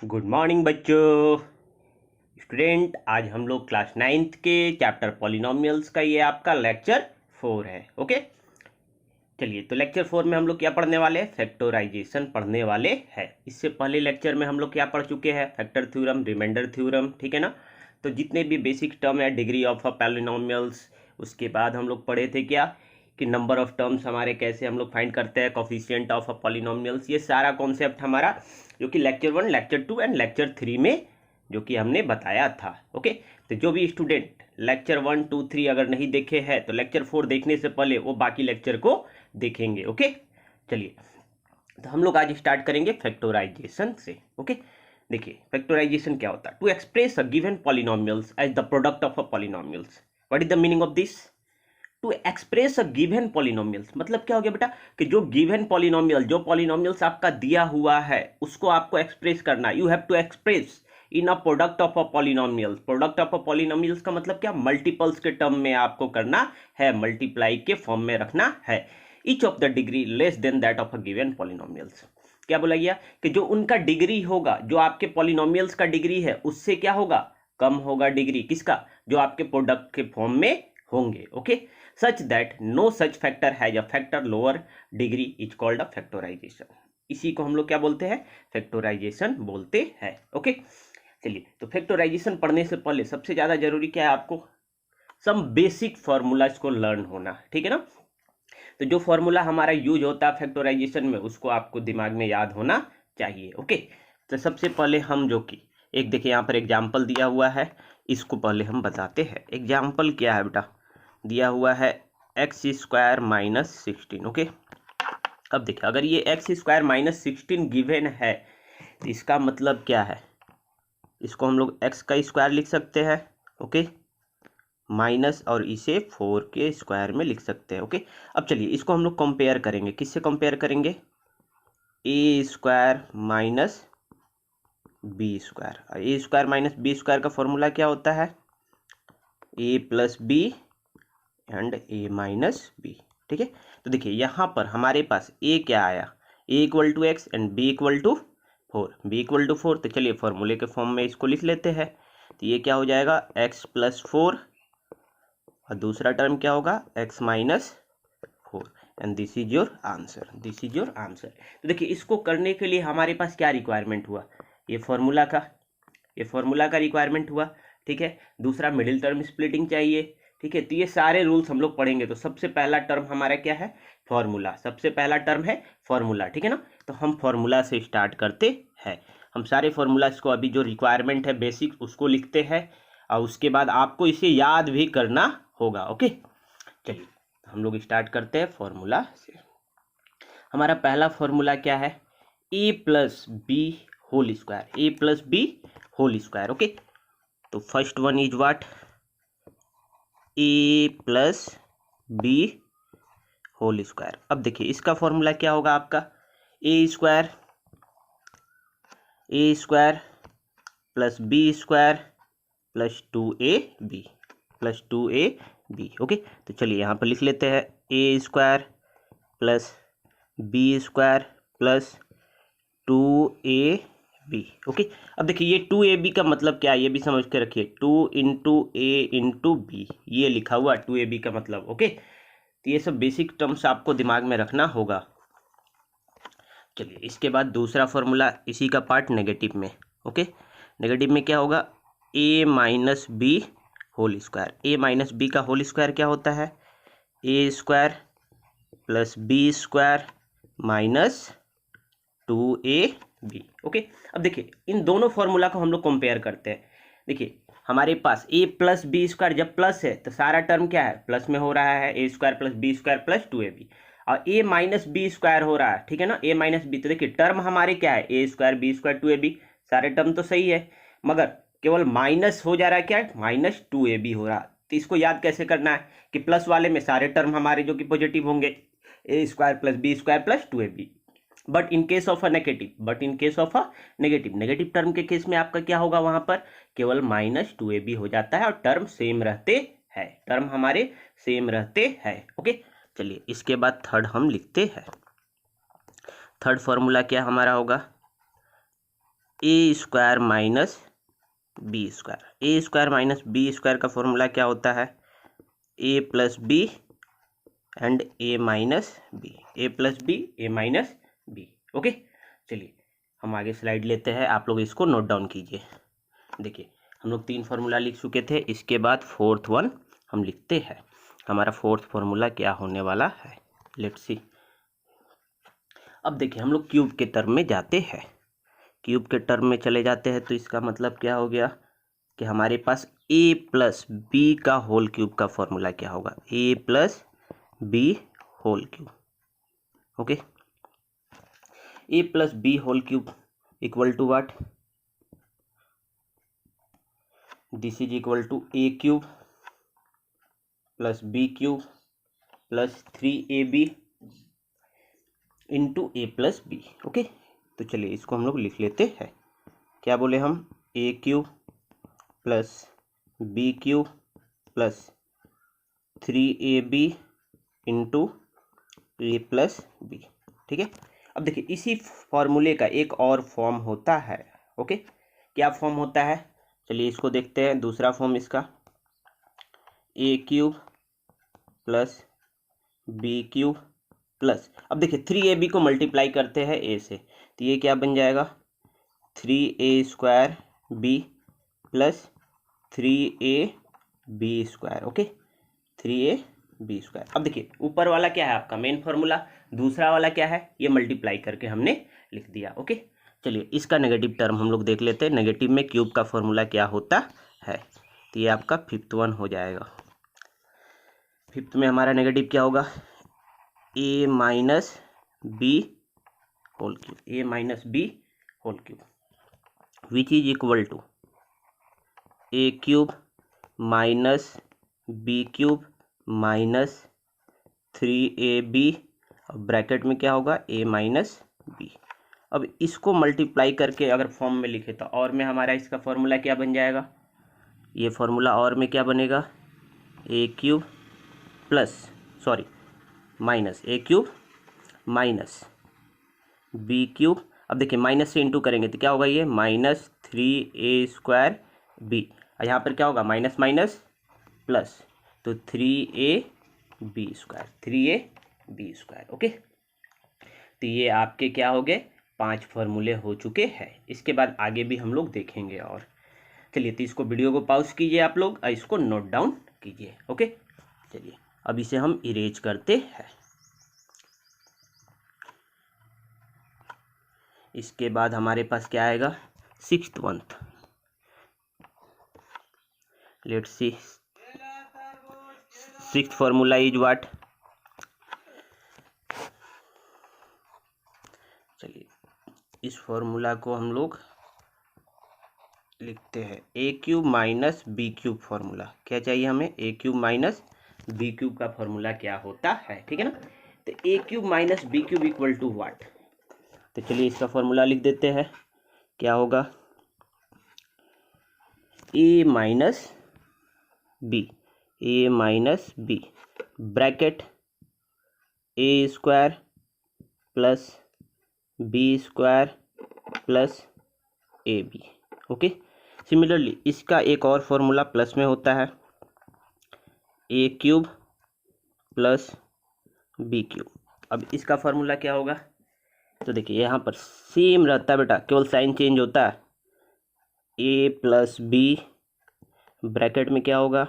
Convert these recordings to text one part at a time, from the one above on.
Good morning बच्चों। Student, आज हम लोग क्लास 9th के चैप्टर पॉलिनोमियल्स का ये आपका लेक्चर 4 है। ओके, चलिए तो लेक्चर 4 में हम लोग क्या पढ़ने वाले हैं? फैक्टराइजेशन पढ़ने वाले हैं। इससे पहले लेक्चर में हम लोग क्या पढ़ चुके हैं? फैक्टर थ्योरम, रिमाइंडर थ्योरम, ठीक है ना। तो जितने भी बेसिक टर्म है, डिग्री ऑफ पॉलिनोमियल्स, उसके बाद हम लोग पढ़े थे क्या कि नंबर ऑफ टर्म्स हमारे कैसे हम लोग फाइंड करते हैं, कोफिशिएंट ऑफ पॉलिनोमियल्स, ये सारा कॉन्सेप्ट हमारा जो कि लेक्चर 1, लेक्चर 2 एंड लेक्चर 3 में जो कि हमने बताया था। ओके, तो जो भी स्टूडेंट लेक्चर 1, 2, 3 अगर नहीं देखे हैं तो लेक्चर 4 देखने से पहले वो बाकी लेक्चर को देखेंगे। ओके, चलिए तो हम लोग आज स्टार्ट करेंगे फैक्टराइजेशन से। ओके, देखिए फैक्टराइजेशन क्या होता है? To express a given polynomials as the product of a polynomials. What is the meaning of this? To express a given polynomials मतलब क्या हो गया बेटा कि जो गिवन पॉलिनोमियल, जो पॉलिनोमियल्स आपका दिया हुआ है उसको आपको एक्सप्रेस करना। You have to express in a product of a polynomials. Product of a polynomials का मतलब क्या? मल्टीपल्स के टर्म में आपको करना है, मल्टीप्लाई के फॉर्म में रखना है। Each of the degree less than that of a given polynomials. क्या बोला गया कि जो उनका डिग्री होगा, जो आपके पॉलिनोमियल्स का डिग्री है उससे क्या होगा? कम होगा डिग्री। किसका? जो आपके प्रोडक्ट के फॉर्म में होंगे। Okay, such that no such factor has a factor lower degree is called a factorization। इसी को हम लोग क्या बोलते हैं? फैक्टराइजेशन बोलते हैं। ओके, चलिए तो फैक्टराइजेशन पढ़ने से पहले सबसे ज्यादा जरूरी क्या है? आपको सम बेसिक फॉर्मूलाज को लर्न होना, ठीक है ना। तो जो फॉर्मूला हमारा यूज होता है फैक्टराइजेशन में उसको आपको दिमाग में याद होना चाहिए। ओके, तो सबसे पहले हम जो कि एक देखिए यहाँ पर एग्जाम्पल दिया हुआ है, इसको पहले हम बताते हैं। एग्जाम्पल क्या है बेटा? दिया हुआ है x² - 16। ओके, अब देखिए अगर ये x² - 16 गिवन है तो इसका मतलब क्या है? इसको हम लोग x का स्क्वायर लिख सकते हैं। ओके, माइनस और इसे 4 के स्क्वायर में लिख सकते हैं। ओके, अब चलिए इसको हम लोग कंपेयर करेंगे। किससे कंपेयर करेंगे? a² - b²। a² - b² का फॉर्मूला क्या होता है? a + b and a - b। ठीक है, तो देखिए यहाँ पर हमारे पास a क्या आया? a = x and b = 4। b = 4, तो चलिए फॉर्मूले के फॉर्म में इसको लिख लेते हैं। तो ये क्या हो जाएगा? x + 4 और दूसरा टर्म क्या होगा? x - 4 and this is your answer. This is your answer. तो देखिए इसको करने के लिए हमारे पास क्या रिक्वायरमेंट हुआ? ये फॉर्मूला का रिक्वायरमेंट हुआ। ठीक है, दूसरा मिडिल टर्म स्प्लिटिंग चाहिए। ठीक है, तो ये सारे रूल्स हम लोग पढ़ेंगे। तो सबसे पहला टर्म हमारा क्या है? फॉर्मूला। सबसे पहला टर्म है फॉर्मूला, ठीक है ना। तो हम फॉर्मूला से स्टार्ट करते हैं। हम सारे फॉर्मूलाज को अभी जो रिक्वायरमेंट है बेसिक उसको लिखते हैं और उसके बाद आपको इसे याद भी करना होगा। ओके, चलिए हम लोग स्टार्ट करते हैं फॉर्मूला से। हमारा पहला फॉर्मूला क्या है? a + b whole square. a + b whole square. Okay, तो first one is what? a + b whole square. अब देखिए इसका फॉर्मूला क्या होगा आपका? a² + b² + 2ab। ओके, तो चलिए यहाँ पर लिख लेते हैं a² + b² + 2ab। ओके, अब देखिए ये 2ab का मतलब क्या है ये भी समझ के रखिए। 2 × a × b ये लिखा हुआ 2ab का मतलब। ओके, तो ये सब बेसिक टर्म्स आपको दिमाग में रखना होगा। चलिए इसके बाद दूसरा फॉर्मूला, इसी का पार्ट नेगेटिव में। ओके, नेगेटिव में क्या होगा? a - b whole square. a - b का होल स्क्वायर क्या होता है? a² + b² - 2ab। ओके, अब देखिए इन दोनों फॉर्मूला को हम लोग कंपेयर करते हैं। देखिए हमारे पास a + b² जब प्लस है तो सारा टर्म क्या है? प्लस में हो रहा है। a² + b² + 2ab और a - b² हो रहा है, ठीक है ना। a - b, तो देखिए टर्म हमारे क्या है? a² b² 2ab। सारे टर्म तो सही है मगर केवल माइनस हो जा रहा है। क्या? -2ab हो रहा है। तो इसको याद कैसे करना है कि प्लस वाले में सारे टर्म हमारे जो कि पॉजिटिव होंगे, a² + b² + 2ab। But in case of a negative term के केस में आपका क्या होगा? वहां पर केवल -2ab हो जाता है और टर्म सेम रहते हैं। टर्म हमारे सेम रहते हैं। ओके, चलिए इसके बाद थर्ड हम लिखते हैं। थर्ड फॉर्मूला क्या हमारा होगा? A square minus B square. A square minus B square का फॉर्मूला क्या होता है? A plus B and A minus B, A plus B A minus B. Okay, चलिए हम आगे स्लाइड लेते हैं, आप लोग इसको नोट डाउन कीजिए। देखिए हम लोग 3 फार्मूला लिख चुके थे, इसके बाद फोर्थ वन हम लिखते हैं। हमारा फोर्थ फार्मूला क्या होने वाला है, लेट्स सी। अब देखिए हम लोग क्यूब के टर्म में जाते हैं, क्यूब के टर्म में चले जाते हैं, तो इसका मतलब क्या हो गया कि हमारे पास ए प्लस बी का होल क्यूब का फॉर्मूला क्या होगा? A plus B whole cube. Okay, A plus B whole cube equal to what? This is equal to A cube plus B cube plus 3ab into A plus B. Okay, तो चलिए इसको हम लोग लिख लेते हैं। क्या बोले हम? A cube plus B cube plus 3ab into A plus B. ठीक है, अब देखिए इसी फॉर्मूले का एक और फॉर्म होता है। ओके, क्या फॉर्म होता है? चलिए इसको देखते हैं। दूसरा फॉर्म इसका A cube plus B cube plus, अब देखिए 3ab को मल्टीप्लाई करते हैं ए से, तो ये क्या बन जाएगा? 3a square b plus 3ab square. Okay, 3ab square. अब देखिए ऊपर वाला क्या है आपका मेन फॉर्मूला, दूसरा वाला क्या है? ये मल्टीप्लाई करके हमने लिख दिया। ओके, चलिए इसका नेगेटिव टर्म हम लोग देख लेते हैं। नेगेटिव में क्यूब का फॉर्मूला क्या होता है? तो ये आपका फिफ्थ वन हो जाएगा। फिफ्थ में हमारा नेगेटिव क्या होगा? A minus B whole cube, A minus B whole cube which is equal to A cube minus B cube minus 3ab, अब ब्रैकेट में क्या होगा? A minus B. अब इसको मल्टीप्लाई करके अगर फॉर्म में लिखे तो और में हमारा इसका फॉर्मूला क्या बन जाएगा? ये फॉर्मूला और में क्या बनेगा? ए क्यूब प्लस सॉरी माइनस ए क्यूब माइनस बी क्यूब। अब देखिए माइनस से इंटू करेंगे तो क्या होगा? ये माइनस 3a स्क्वायर बी, यहाँ पर क्या होगा? माइनस माइनस प्लस, तो 3ab square, 3ab square. Okay, तो ये आपके क्या हो गए? 5 फॉर्मूले हो चुके हैं। इसके बाद आगे भी हम लोग देखेंगे। और चलिए तो इसको वीडियो को पॉज कीजिए आप लोग और इसको नोट डाउन कीजिए। ओके, चलिए अब इसे हम इरेज करते हैं। इसके बाद हमारे पास क्या आएगा? Sixth one, let's see. Sixth formula is what? चलिए इस फॉर्मूला को हम लोग लिखते हैं A cube minus B cube formula. क्या चाहिए हमें? A cube minus B cube का फॉर्मूला क्या होता है? ठीक है ना, तो A cube minus B cube equal to what? तो चलिए इसका फॉर्मूला लिख देते हैं। क्या होगा? A minus B, A minus B bracket A square plus B square plus a B. Okay, similarly इसका एक और फॉर्मूला प्लस में होता है, a cube plus B cube. अब इसका फॉर्मूला क्या होगा? तो देखिए यहाँ पर सेम रहता है बेटा, केवल साइन चेंज होता है। ए प्लस बी ब्रैकेट में क्या होगा?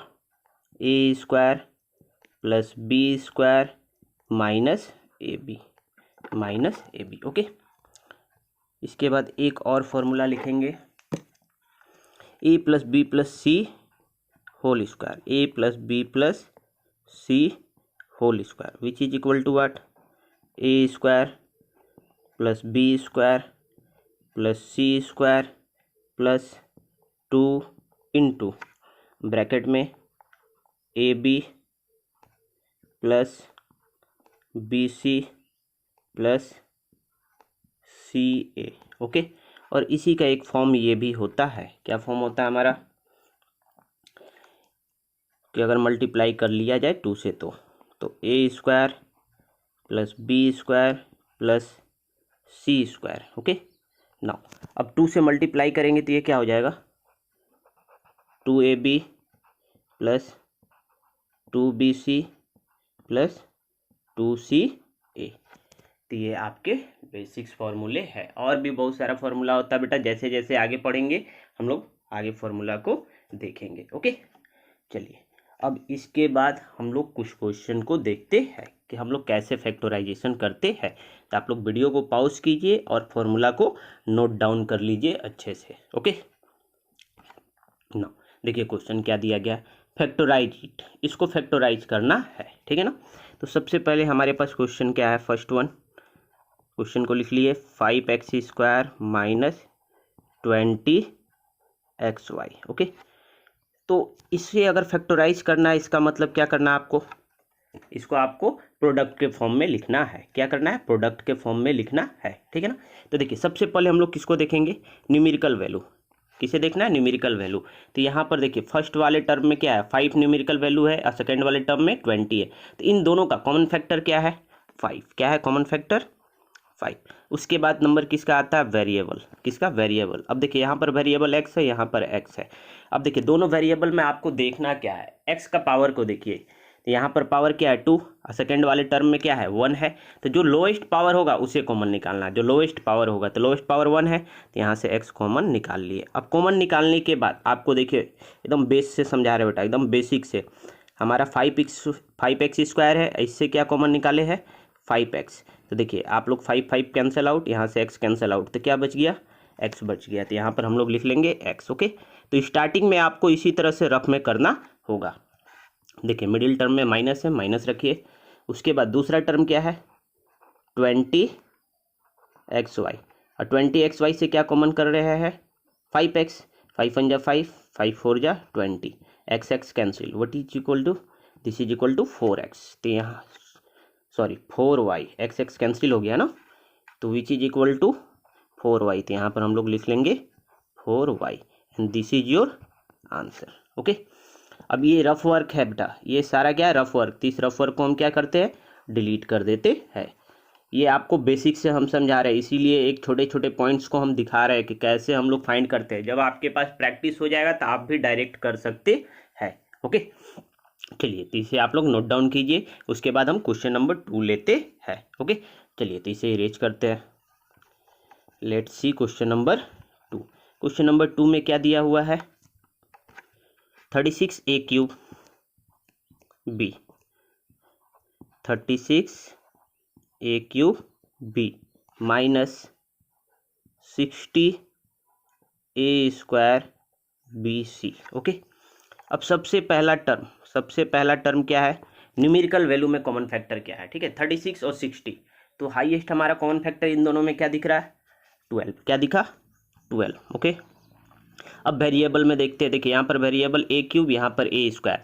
A square plus B square minus A B, minus A B. Okay, इसके बाद एक और फॉर्मूला लिखेंगे, A plus B plus C whole square, A plus B plus C whole square which is equal to what? A square plus B square plus C square plus 2 into bracket में A B plus B C plus C A. Okay, और इसी का एक form ये भी होता है। क्या फॉर्म होता है हमारा? कि अगर मल्टीप्लाई कर लिया जाए 2 से तो A square plus B square plus C square. Okay, now अब 2 से मल्टीप्लाई करेंगे तो ये क्या हो जाएगा, 2ab plus 2bc plus 2ca। तो ये आपके बेसिक्स फार्मूले है। और भी बहुत सारा फार्मूला होता है बेटा, जैसे जैसे आगे पढ़ेंगे हम लोग आगे फार्मूला को देखेंगे। ओके, चलिए अब इसके बाद हम लोग कुछ क्वेश्चन को देखते हैं कि हम लोग कैसे फैक्टराइजेशन करते हैं। तो आप लोग वीडियो को पॉज कीजिए और फॉर्मूला को नोट डाउन कर लीजिए अच्छे से। ओके, ना देखिए क्वेश्चन क्या दिया गया, फैक्टराइज इट, इसको फैक्टराइज करना है, ठीक है ना। तो सबसे पहले हमारे पास क्वेश्चन क्या है, फर्स्ट वन क्वेश्चन को लिख लिए 5x² माइनस 20xy। ओके, तो इसे अगर फैक्टराइज करना है इसका मतलब क्या करना है आपको, इसको आपको प्रोडक्ट के फॉर्म में लिखना है। क्या करना है, प्रोडक्ट के फॉर्म में लिखना है, ठीक है ना। तो देखिए सबसे पहले हम लोग किसको देखेंगे, न्यूमेरिकल वैल्यू। किसे देखना है, न्यूमेरिकल वैल्यू। तो यहाँ पर देखिए फर्स्ट वाले टर्म में क्या है, 5 न्यूमेरिकल वैल्यू है और सेकेंड वाले टर्म में 20 है। तो इन दोनों का कॉमन फैक्टर क्या है, 5। क्या है कॉमन फैक्टर, 5। उसके बाद नंबर किसका आता है, वेरिएबल, किसका, वेरिएबल। अब देखिए यहाँ पर वेरिएबल x है, यहाँ पर x है। अब देखिए दोनों वेरिएबल में आपको देखना क्या है, x का पावर को देखिए, तो यहाँ पर पावर क्या है 2 और सेकेंड वाले टर्म में क्या है 1 है। तो जो लोएस्ट पावर होगा उसे कॉमन निकालना है, जो लोएस्ट पावर होगा, तो लोएस्ट पावर 1 है तो यहाँ से x कॉमन निकाल लिए। अब कॉमन निकालने के बाद आपको देखिए एकदम बेस से समझा रहे बेटा, एकदम बेसिक से। हमारा 5x² है, इससे क्या कॉमन निकाले है 5x। तो देखिए आप लोग 5 कैंसिल आउट, यहाँ से x कैंसिल आउट, तो क्या बच गया, x बच गया। तो यहाँ पर हम लोग लिख लेंगे x। ओके, तो स्टार्टिंग में आपको इसी तरह से रफ में करना होगा। देखिए मिडिल टर्म में माइनस है, माइनस रखिए। उसके बाद दूसरा टर्म क्या है 20xy, और 20xy से क्या कॉमन कर रहे हैं 5x, 5 1 जा 5, 5 4 जा 20, x cancel, what is equal to, this is equal to 4x। तो यहाँ सॉरी 4y, x कैंसिल हो गया ना, तो विच इज इक्वल टू 4y। तो यहाँ पर हम लोग लिख लेंगे 4y and this is your answer. Okay, अब ये रफ वर्क है बेटा, ये सारा क्या है रफ वर्क। तो इस रफ वर्क को हम क्या करते हैं, डिलीट कर देते हैं। ये आपको बेसिक से हम समझा रहे हैं, इसीलिए एक छोटे छोटे पॉइंट्स को हम दिखा रहे हैं कि कैसे हम लोग फाइंड करते हैं। जब आपके पास प्रैक्टिस हो जाएगा तो आप भी डायरेक्ट कर सकते हैं। ओके, चलिए तो इसे आप लोग नोट डाउन कीजिए। उसके बाद हम क्वेश्चन नंबर 2 लेते हैं। ओके, चलिए तो इसे इरेज करते हैं। Let's see question number 2। Question number 2 में क्या दिया हुआ है, 36a³ b, 36a³ b minus 60a² bc। Okay, अब सबसे पहला टर्म क्या है, न्यूमेरिकल वैल्यू में कॉमन फैक्टर क्या है, ठीक है 36 और 60। तो हाईएस्ट हमारा कॉमन फैक्टर इन दोनों में क्या दिख रहा है 12, क्या दिखा 12। ओके, अब वेरिएबल में देखते हैं। देखिए यहाँ पर वेरिएबल a³, यहाँ पर a²,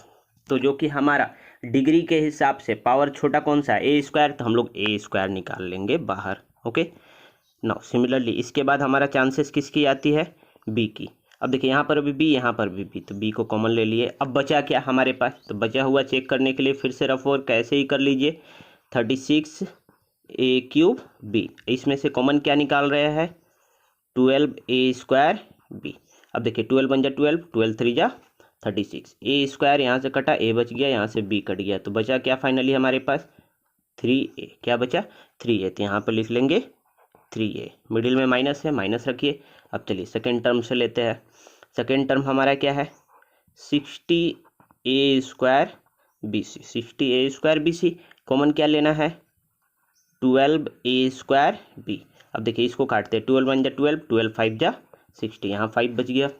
तो जो कि हमारा डिग्री के हिसाब से पावर छोटा कौन सा है a², तो हम लोग a² निकाल लेंगे बाहर। ओके, नाउ सिमिलरली इसके बाद हमारा चांसेस किसकी आती है b की। अब देखिए यहाँ पर भी b, यहाँ पर भी b, तो b को कॉमन ले लिए। अब बचा क्या हमारे पास, तो बचा हुआ चेक करने के लिए फिर से रफ वर्क कैसे ही कर लीजिए, 36a³ b, इसमें से कॉमन क्या निकाल रहे हैं 12a² b। अब देखिए 12 1 जा 12, 12 3 जा 36, a² यहाँ से कटा, a बच गया, यहाँ से b कट गया, तो बचा क्या फाइनली हमारे पास 3a। क्या बचा 3a, तो यहाँ पर लिख लेंगे 3a। मिडिल में माइनस है, माइनस रखिए। अब चलिए सेकेंड टर्म से लेते हैं। सेकेंड टर्म हमारा क्या है 60a² bc, 60a² bc, common क्या लेना है 12a² b। अब देखिए इसको काटते हैं, 12 1 जा 12, 12 5 जा 60, यहाँ 5 बच गया,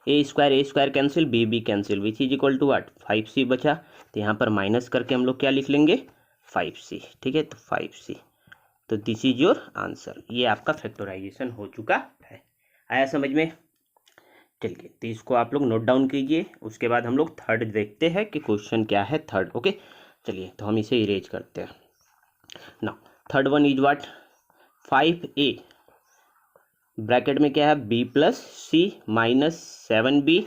a² cancel, b cancel, which is equal to what 5c बचा। तो यहाँ पर माइनस करके हम लोग क्या लिख लेंगे 5c, ठीक है, तो 5c, तो दिस इज योर आंसर। ये आपका फैक्टराइजेशन हो चुका है, आया समझ में। चलिए तो इसको आप लोग नोट डाउन कीजिए। उसके बाद हम लोग थर्ड देखते हैं कि क्वेश्चन क्या है थर्ड। ओके, चलिए तो हम इसे इरेज करते हैं। Now third one is what 5a bracket में क्या है b plus c minus 7b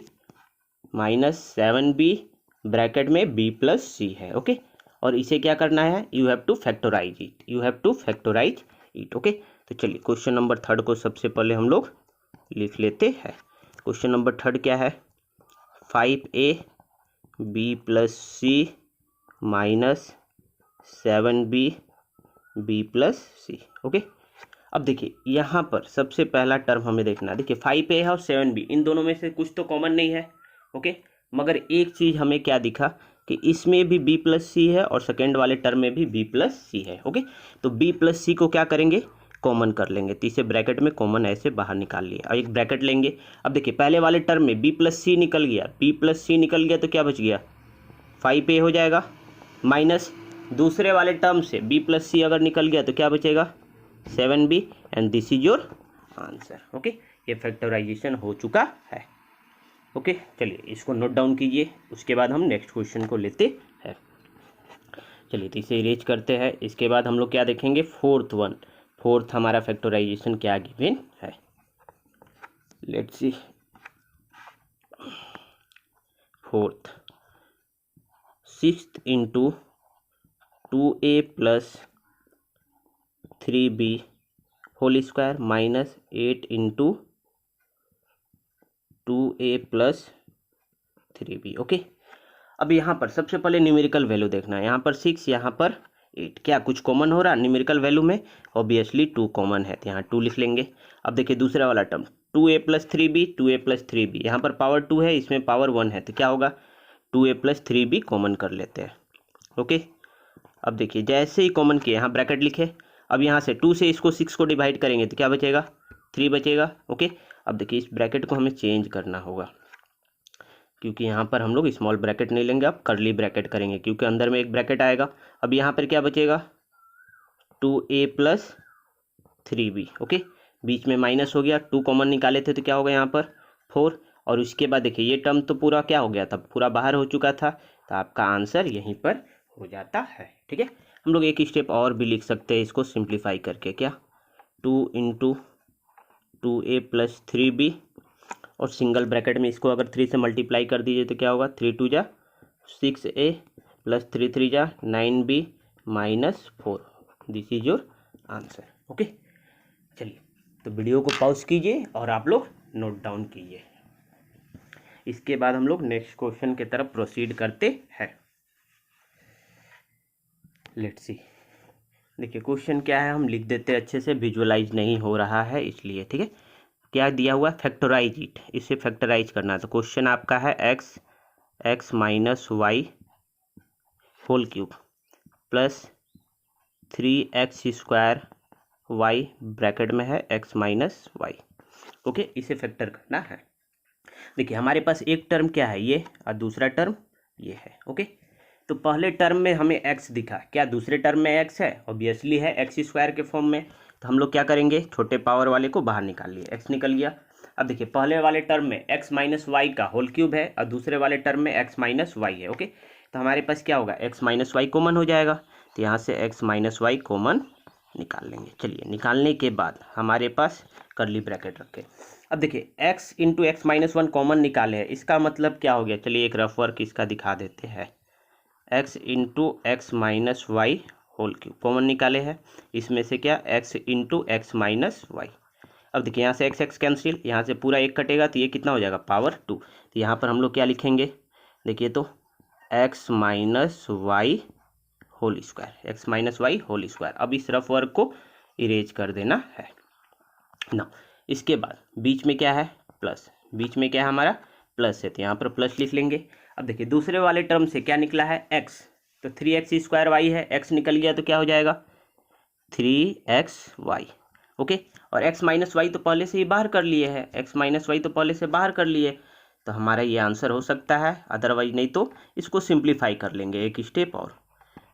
bracket में b प्लस सी है। ओके, और इसे क्या करना है, you have to factorize it, okay, तो चलिए क्वेश्चन नंबर 3 को सबसे पहले हम लोग लिख लेते हैं। क्वेश्चन नंबर 3 क्या है? 5a b plus c minus 7b b plus सी। ओके, अब देखिए यहाँ पर सबसे पहला टर्म हमें देखना है। देखिए 5a है और 7b, इन दोनों में से कुछ तो कॉमन नहीं है। ओके, मगर एक चीज़ हमें क्या दिखा कि इसमें भी b प्लस सी है और सेकेंड वाले टर्म में भी b प्लस सी है। ओके, तो b प्लस सी को क्या करेंगे? कॉमन कर लेंगे। तीसरे ब्रैकेट में कॉमन ऐसे बाहर निकाल लिया और एक ब्रैकेट लेंगे। अब देखिए पहले वाले टर्म में b प्लस सी निकल गया, b प्लस सी निकल गया तो क्या बच गया? 5a हो जाएगा, माइनस दूसरे वाले टर्म से b प्लस सी अगर निकल गया तो क्या बचेगा? 7b, and this is your answer. Okay, ये फैक्टराइजेशन हो चुका है। ओके, चलिए इसको नोट डाउन कीजिए, उसके बाद हम नेक्स्ट क्वेश्चन को लेते हैं। चलिए तो इसे इरेज करते हैं। इसके बाद हम लोग क्या देखेंगे? फोर्थ हमारा फैक्टराइजेशन क्या गिवन है, let's see. Fourth 6 into 2a plus 3b whole square minus 8 into 2a plus 3b। Okay, अब यहाँ पर सबसे पहले न्यूमेरिकल वैल्यू देखना है। यहाँ पर 6, यहाँ पर 8, क्या कुछ कॉमन हो रहा है न्यूमेरिकल वैल्यू में? ऑब्वियसली 2 कॉमन है, तो यहाँ 2 लिख लेंगे। अब देखिए दूसरा वाला टर्म 2a प्लस 3b, यहाँ पर पावर 2 है, इसमें पावर 1 है, तो क्या होगा? 2a प्लस 3b कॉमन कर लेते हैं। ओके, अब देखिए जैसे ही कॉमन किए यहाँ ब्रैकेट लिखे। अब यहाँ से 2 से इसको 6 को डिवाइड करेंगे तो क्या बचेगा? 3 बचेगा। ओके, अब देखिए इस ब्रैकेट को हमें चेंज करना होगा, क्योंकि यहाँ पर हम लोग स्मॉल ब्रैकेट नहीं लेंगे, अब कर्ली ब्रैकेट करेंगे, क्योंकि अंदर में एक ब्रैकेट आएगा। अब यहाँ पर क्या बचेगा? 2a plus 3b। ओके, बीच में माइनस हो गया, 2 कॉमन निकाले थे तो क्या होगा यहाँ पर? 4। और उसके बाद देखिए ये टर्म तो पूरा क्या हो गया था? पूरा बाहर हो चुका था, तो आपका आंसर यहीं पर हो जाता है। ठीक है, हम लोग एक स्टेप और भी लिख सकते हैं इसको सिंप्लीफाई करके। क्या? 2 इंटू 2a प्लस 3b, और सिंगल ब्रैकेट में इसको अगर 3 से मल्टीप्लाई कर दीजिए तो क्या होगा? 3 2 जा 6a प्लस 3 3 जा 9b minus 4। This is your answer. Okay, चलिए तो वीडियो को पॉज कीजिए और आप लोग नोट डाउन कीजिए। इसके बाद हम लोग नेक्स्ट क्वेश्चन की तरफ प्रोसीड करते हैं। लेट्स सी, देखिए क्वेश्चन क्या है हम लिख देते हैं अच्छे से, विजुअलाइज नहीं हो रहा है इसलिए। ठीक है, क्या दिया हुआ? फैक्टराइज इट, इसे फैक्टराइज करना है। तो क्वेश्चन आपका है x minus y whole cube plus 3x square y, bracket में है x माइनस वाई। ओके, इसे फैक्टर करना है। देखिए हमारे पास एक टर्म क्या है? ये, और दूसरा टर्म ये है। ओके, तो पहले टर्म में हमें x दिखा, क्या दूसरे टर्म में x है? ऑब्वियसली है, एक्स स्क्वायर के फॉर्म में। तो हम लोग क्या करेंगे? छोटे पावर वाले को बाहर निकाल लिए, x निकल गया। अब देखिए पहले वाले टर्म में x माइनस वाई का होल क्यूब है और दूसरे वाले टर्म में x माइनस वाई है। ओके, तो हमारे पास क्या होगा? x माइनस वाई कॉमन हो जाएगा, तो यहाँ से x माइनस वाई कॉमन निकाल लेंगे। चलिए निकालने के बाद हमारे पास कर्ली ब्रैकेट रखे। अब देखिए x into x minus 1 common निकाले हैं, इसका मतलब क्या हो गया? चलिए एक रफ वर्क इसका दिखा देते हैं। x into x minus y whole cube common निकाले हैं, इसमें से क्या? x into x minus y. अब देखिए यहाँ से x कैंसिल, यहाँ से पूरा एक कटेगा तो ये कितना हो जाएगा? पावर 2। तो यहाँ पर हम लोग क्या लिखेंगे? देखिए तो x minus y whole square, x minus y whole square. अब इस रफ वर्क को इरेज कर देना है ना। इसके बाद बीच में क्या है? प्लस, बीच में क्या है हमारा? प्लस है, तो यहाँ पर प्लस लिख लेंगे। अब देखिए दूसरे वाले टर्म से क्या निकला है? x, तो 3x स्क्वायर वाई है, x निकल गया तो क्या हो जाएगा? 3xy। ओके, और x माइनस वाई तो पहले से ही बाहर कर लिए है, x माइनस वाई तो पहले से बाहर कर लिए, तो हमारा ये आंसर हो सकता है। अदरवाइज नहीं तो इसको सिंप्लीफाई कर लेंगे एक स्टेप और।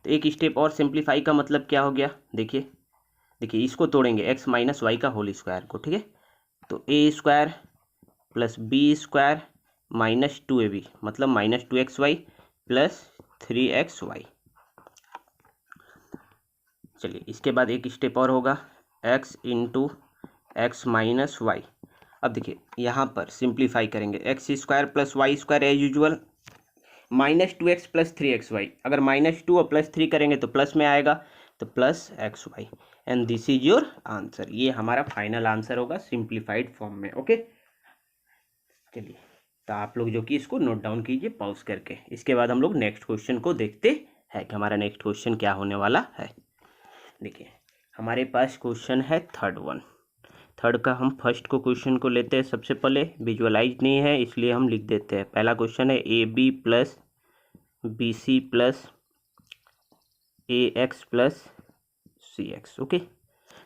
तो एक स्टेप और सिंप्लीफाई का मतलब क्या हो गया? देखिए इसको तोड़ेंगे x माइनस वाई का होल स्क्वायर को। ठीक है, तो a square plus B square minus 2ab, मतलब माइनस 2xy प्लस 3xy। चलिए इसके बाद एक स्टेप और होगा, x into x minus y. अब देखिए यहाँ पर सिंप्लीफाई करेंगे, x square plus y square as usual minus 2x plus 3xy। अगर -2 और +3 करेंगे तो प्लस में आएगा, तो plus x y and this is your answer. ये हमारा फाइनल आंसर होगा सिंप्लीफाइड फॉर्म में। ओके, चलिए तो आप लोग जो कि इसको नोट डाउन कीजिए पॉज करके। इसके बाद हम लोग नेक्स्ट क्वेश्चन को देखते हैं कि हमारा नेक्स्ट क्वेश्चन क्या होने वाला है। देखिए हमारे पास क्वेश्चन है थर्ड का। हम फर्स्ट को क्वेश्चन को लेते हैं। सबसे पहले विजुअलाइज नहीं है इसलिए हम लिख देते हैं। पहला क्वेश्चन है a B plus B C plus a x plus c x. Okay,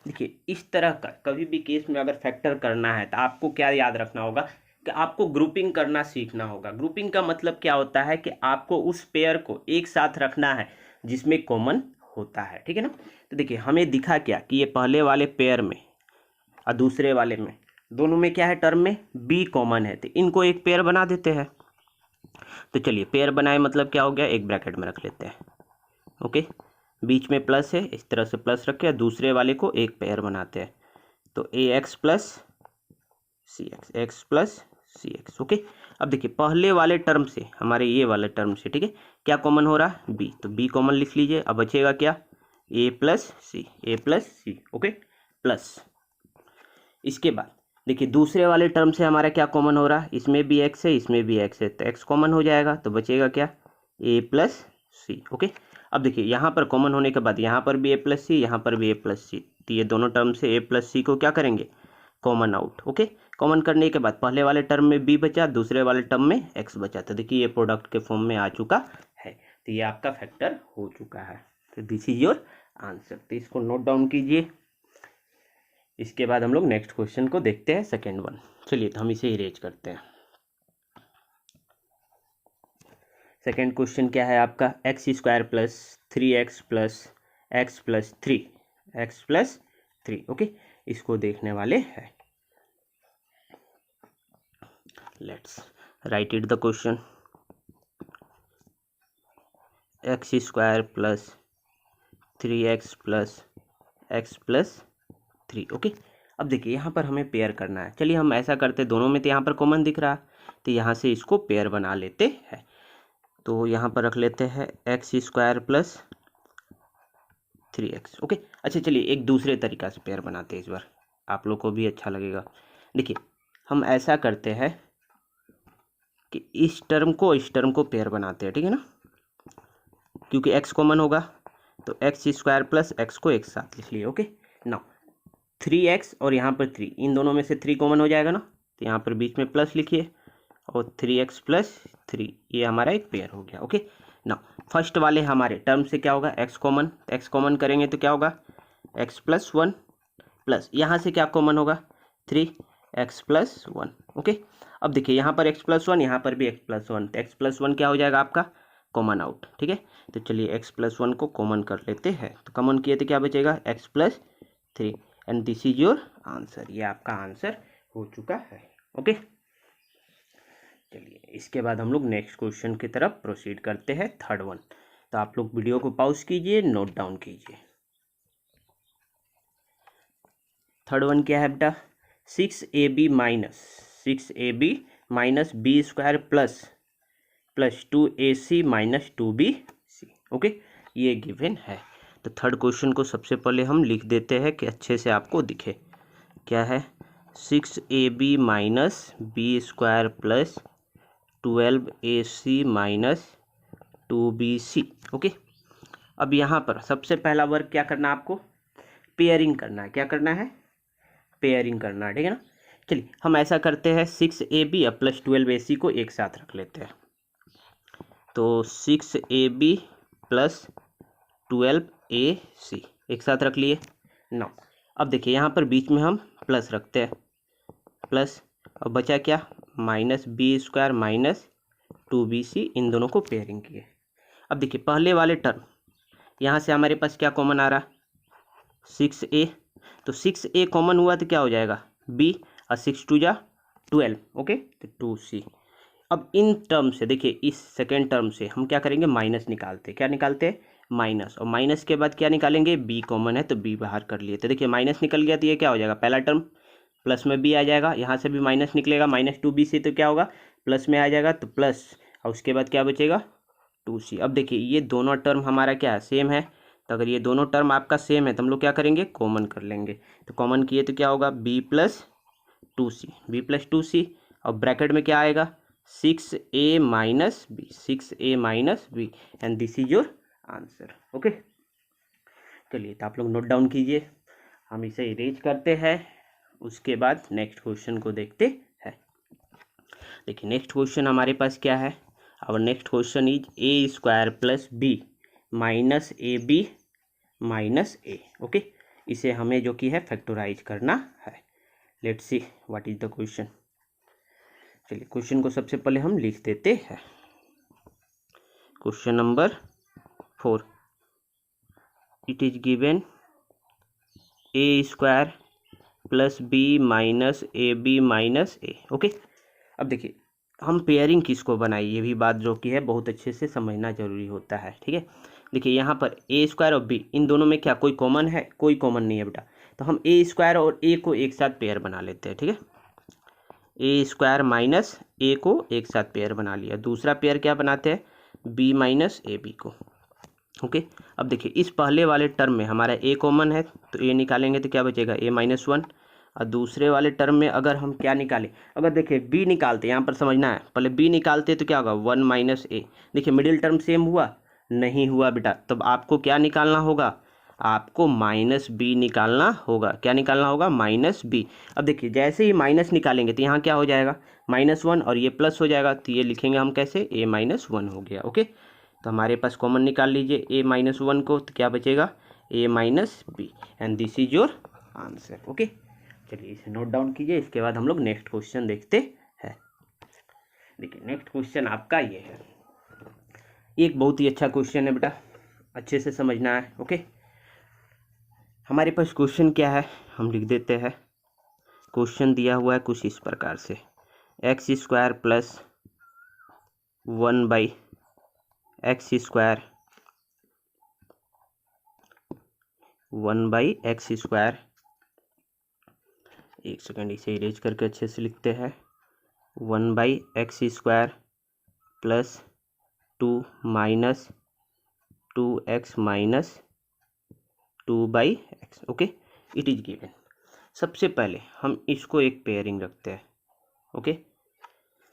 देखिए इस तरह का कभी भी केस में अगर फैक्टर करना है तो आपको क्या याद रखना होगा कि आपको ग्रुपिंग करना सीखना होगा। ग्रुपिंग का मतलब क्या होता है कि आपको उस पेयर को एक साथ रखना है जिसमें कॉमन होता है, ठीक है ना। तो देखिए हमें दिखा क्या कि ये पहले वाले पेयर में और दूसरे वाले में दोनों में क्या है, टर्म में बी कॉमन है, तो इनको एक पेयर बना देते हैं। तो चलिए पेयर बनाए मतलब क्या हो गया, एक ब्रैकेट में रख लेते हैं। ओके, बीच में प्लस है, इस तरह से प्लस रख के दूसरे वाले को एक पेयर बनाते हैं। तो ए x plus c x, x plus c x. Okay, अब देखिए पहले वाले टर्म से हमारे ये वाले टर्म से, ठीक है, क्या कॉमन हो रहा है, बी, तो बी कॉमन लिख लीजिए। अब बचेगा क्या, ए प्लस सी, ए प्लस सी। ओके, प्लस इसके बाद देखिए दूसरे वाले टर्म से हमारा क्या कॉमन हो रहा है, इसमें भी एक्स है इसमें भी एक्स है, तो एक्स कॉमन हो जाएगा, तो बचेगा क्या, ए प्लस सी। ओके, अब देखिए यहाँ पर कॉमन होने के बाद यहाँ पर भी ए प्लस सी, यहाँ पर भी ए प्लस सी, तो ये दोनों टर्म से ए प्लस सी को क्या करेंगे, कॉमन आउट। ओके, कॉमन करने के बाद पहले वाले टर्म में बी बचा, दूसरे वाले टर्म में एक्स बचा, तो देखिए ये प्रोडक्ट के फॉर्म में आ चुका है। तो ये आपका फैक्टर हो चुका है। तो दिस इज योर आंसर। तो इसको नोट डाउन कीजिए। इसके बाद हम लोग नेक्स्ट क्वेश्चन को देखते हैं, सेकेंड वन। चलिए तो हम इसे इरेज करते हैं। सेकेंड क्वेश्चन क्या है आपका, x square plus 3x plus x plus 3, x plus 3। Okay, इसको देखने वाले हैं। Let's write it the question. X square plus 3x plus x plus 3। Okay, अब देखिए यहाँ पर हमें पेयर करना है। चलिए हम ऐसा करते, दोनों में तो यहाँ पर कॉमन दिख रहा है, तो यहाँ से इसको पेयर बना लेते हैं। तो यहाँ पर रख लेते हैं x square plus 3x। Okay, अच्छा चलिए एक दूसरे तरीका से पेयर बनाते हैं, इस बार आप लोग को भी अच्छा लगेगा। देखिए हम ऐसा करते हैं कि इस टर्म को पेयर बनाते हैं, ठीक है ना, क्योंकि x कॉमन होगा, तो एक्स स्क्वायर प्लस एक्स को एक साथ लिख लिए। ओके, नाउ 3x और यहाँ पर 3, इन दोनों में से 3 कॉमन हो जाएगा ना, तो यहाँ पर बीच में प्लस लिखिए और 3x प्लस 3, ये हमारा एक पेयर हो गया। ओके, ना फर्स्ट वाले हमारे टर्म से क्या होगा, x कॉमन, x कॉमन करेंगे तो क्या होगा, x प्लस 1 प्लस यहाँ से क्या कॉमन होगा, 3x प्लस 1। ओके, अब देखिए यहाँ पर x प्लस 1, यहाँ पर भी x प्लस 1, तो x प्लस 1 क्या हो जाएगा आपका, कॉमन आउट। ठीक है, तो चलिए x प्लस 1 को कॉमन कर लेते हैं। तो कॉमन किए तो क्या बचेगा, x plus 3 and this is your answer. ये आपका आंसर हो चुका है। ओके, चलिए इसके बाद हम लोग नेक्स्ट क्वेश्चन की तरफ प्रोसीड करते हैं, थर्ड वन। तो आप लोग वीडियो को पॉज कीजिए, नोट डाउन कीजिए। थर्ड वन क्या है बेटा, 6ab minus B square plus 2ac minus 2bc। Okay, ये गिवन है। तो थर्ड क्वेश्चन को सबसे पहले हम लिख देते हैं कि अच्छे से आपको दिखे। क्या है, 6ab minus B square plus 12ac minus 2bc। Okay, अब यहाँ पर सबसे पहला वर्क क्या करना है आपको, पेयरिंग करना है। क्या करना है, पेयरिंग करना है, ठीक है ना। चलिए हम ऐसा करते हैं, 6ab प्लस 12ac को एक साथ रख लेते हैं। तो 6ab प्लस 12ac एक साथ रख लिए ना। अब देखिए यहाँ पर बीच में हम प्लस रखते हैं, प्लस, और बचा क्या, minus B square minus 2bc, इन दोनों को पेयरिंग किए। अब देखिए पहले वाले टर्म, यहाँ से हमारे पास क्या कॉमन आ रहा, 6a, तो 6a कॉमन हुआ तो क्या हो जाएगा, b, और 6 2 जा 12। ओके, तो 2c। अब इन टर्म से देखिए, इस सेकेंड टर्म से हम क्या करेंगे, माइनस निकालते। क्या निकालते, माइनस, और माइनस के बाद क्या निकालेंगे, b कॉमन है तो b बाहर कर लिए। तो देखिए माइनस निकल गया, तो ये क्या हो जाएगा, पहला टर्म प्लस में b आ जाएगा, यहाँ से भी माइनस निकलेगा, माइनस 2bc, तो क्या होगा, प्लस में आ जाएगा, तो प्लस, और उसके बाद क्या बचेगा, 2c। अब देखिए ये दोनों टर्म हमारा क्या है, सेम है, तो अगर ये दोनों टर्म आपका सेम है तो हम लोग क्या करेंगे, कॉमन कर लेंगे। तो कॉमन किए तो क्या होगा, b+2c और ब्रैकेट में क्या आएगा 6a minus b and this is your answer. Okay, चलिए तो आप लोग नोट डाउन कीजिए, हम इसे इरेज करते हैं, उसके बाद नेक्स्ट क्वेश्चन को देखते हैं। देखिए नेक्स्ट क्वेश्चन हमारे पास क्या है, our next question is a² plus b minus A B minus a. Okay, इसे हमें जो कि है फैक्टराइज करना है। Let's see what is the question. चलिए क्वेश्चन को सबसे पहले हम लिख देते हैं। Question number 4, it is given a² plus b minus A B minus a. Okay, अब देखिए हम पेयरिंग किसको बनाई, ये भी बात जो कि है बहुत अच्छे से समझना जरूरी होता है। ठीक है, देखिए यहाँ पर a² और b, इन दोनों में क्या कोई कॉमन है, कोई कॉमन नहीं है बेटा, तो हम a² और a को एक साथ पेयर बना लेते हैं। ठीक है, a² माइनस a को एक साथ पेयर बना लिया। दूसरा पेयर क्या बनाते हैं, b माइनस ए बी को। ओके, अब देखिए इस पहले वाले टर्म में हमारा a कॉमन है तो a निकालेंगे तो क्या बचेगा a-1, और दूसरे वाले टर्म में अगर हम क्या निकालें, अगर देखिए b निकालते, यहाँ पर समझना है, पहले b निकालते तो क्या होगा 1 माइनस a। देखिए मिडिल टर्म सेम हुआ, नहीं हुआ बेटा, तब आपको क्या निकालना होगा, आपको माइनस बी निकालना होगा। क्या निकालना होगा, माइनस बी। अब देखिए जैसे ही माइनस निकालेंगे तो यहाँ क्या हो जाएगा -1 और ये प्लस हो जाएगा, तो ये लिखेंगे हम कैसे, a-1 हो गया। ओके, तो हमारे पास कॉमन निकाल लीजिए a-1 को, तो क्या बचेगा a-b and this is your answer. Okay, चलिए इसे नोट डाउन कीजिए, इसके बाद हम लोग नेक्स्ट क्वेश्चन देखते हैं। देखिए नेक्स्ट क्वेश्चन आपका ये है, एक बहुत ही अच्छा क्वेश्चन है बेटा, अच्छे से समझना है। ओके, हमारे पास क्वेश्चन क्या है हम लिख देते हैं। क्वेश्चन दिया हुआ है कुछ इस प्रकार से, x² प्लस 1/x², एक सेकेंड इसे इरेज करके अच्छे से लिखते हैं, 1/x² plus 2 minus 2x minus 2/x। Okay, it is given. सबसे पहले हम इसको एक पेयरिंग रखते हैं। ओके,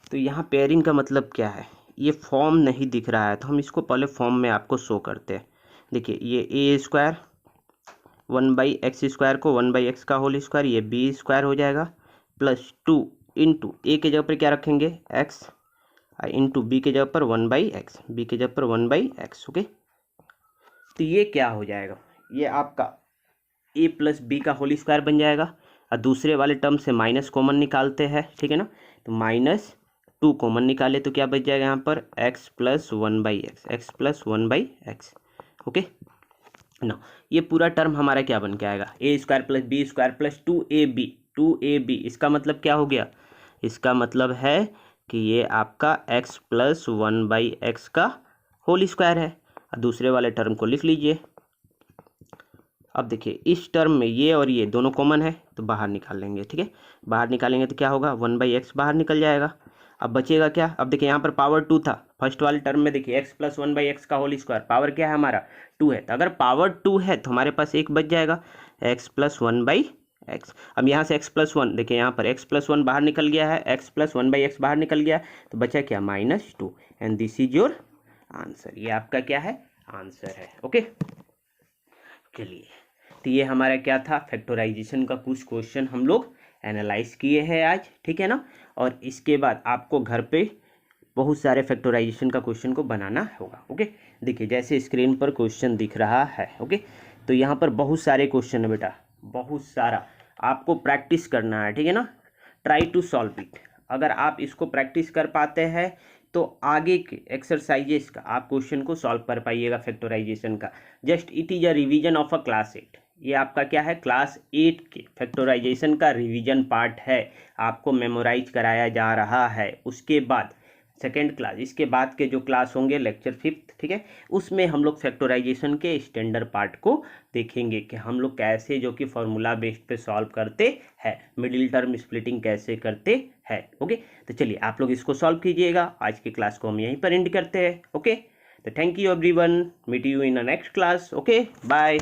तो यहाँ पेयरिंग का मतलब क्या है, ये फॉर्म नहीं दिख रहा है तो हम इसको पहले फॉर्म में आपको शो करते हैं। देखिए ये a² 1/x² को 1/x का होल स्क्वायर, ये b² हो जाएगा, प्लस 2 इंटू ए के जगह पर क्या रखेंगे x, इंटू बी के जगह पर 1/x, बी के जगह पर 1/x। ओके, तो ये क्या हो जाएगा, ये आपका a प्लस बी का होल स्क्वायर बन जाएगा, और दूसरे वाले टर्म से माइनस कॉमन निकालते हैं। ठीक है ना, तो -2 कॉमन निकाले तो क्या बच जाएगा यहाँ पर x प्लस 1/x। ओके ना, ये पूरा टर्म हमारा क्या बन के आएगा a² plus b² plus 2ab। इसका मतलब क्या हो गया, इसका मतलब है कि ये आपका x प्लस 1/x का होल स्क्वायर है। दूसरे वाले टर्म को लिख लीजिए। अब देखिए इस टर्म में ये और ये दोनों कॉमन है तो बाहर निकाल लेंगे। ठीक है, बाहर निकालेंगे तो क्या होगा 1/x बाहर निकल जाएगा। अब बचेगा क्या, अब देखिए यहाँ पर पावर 2 था फर्स्ट वाले टर्म में, देखिए x प्लस 1/x का होल स्क्वायर, पावर क्या है हमारा 2 है, तो अगर पावर 2 है तो हमारे पास एक बच जाएगा x प्लस 1/x। अब यहाँ से x प्लस 1, देखिए यहाँ पर x प्लस 1 बाहर निकल गया है, x प्लस 1/x बाहर निकल गया, तो बचा क्या -2 and this is your answer. ये आपका क्या है, आंसर है। ओके, चलिए तो ये हमारा क्या था, फैक्टराइजेशन का कुछ क्वेश्चन हम लोग एनालाइज किए हैं आज। ठीक है ना, और इसके बाद आपको घर पे बहुत सारे फैक्टराइजेशन का क्वेश्चन को बनाना होगा। ओके, देखिए जैसे स्क्रीन पर क्वेश्चन दिख रहा है। ओके, तो यहाँ पर बहुत सारे क्वेश्चन है बेटा, बहुत सारा आपको प्रैक्टिस करना है। ठीक है ना, ट्राई टू सॉल्व इट। अगर आप इसको प्रैक्टिस कर पाते हैं तो आगे के एक्सरसाइजेस का आप क्वेश्चन को सॉल्व कर पाइएगा फैक्टराइजेशन का। Just it is a revision of a class 8। ये आपका क्या है, क्लास 8 के फैक्टराइजेशन का रिवीजन पार्ट है, आपको मेमोराइज कराया जा रहा है। उसके बाद सेकेंड क्लास, इसके बाद के जो क्लास होंगे लेक्चर 5, ठीक है, उसमें हम लोग फैक्टराइजेशन के स्टैंडर्ड पार्ट को देखेंगे कि हम लोग कैसे जो कि फॉर्मूला बेस्ड पे सॉल्व करते हैं, मिडिल टर्म स्प्लिटिंग कैसे करते हैं। ओके, तो चलिए आप लोग इसको सॉल्व कीजिएगा। आज की क्लास को हम यहीं पर एंड करते हैं। ओके, तो thank you everyone, meet you in a next class, okay bye.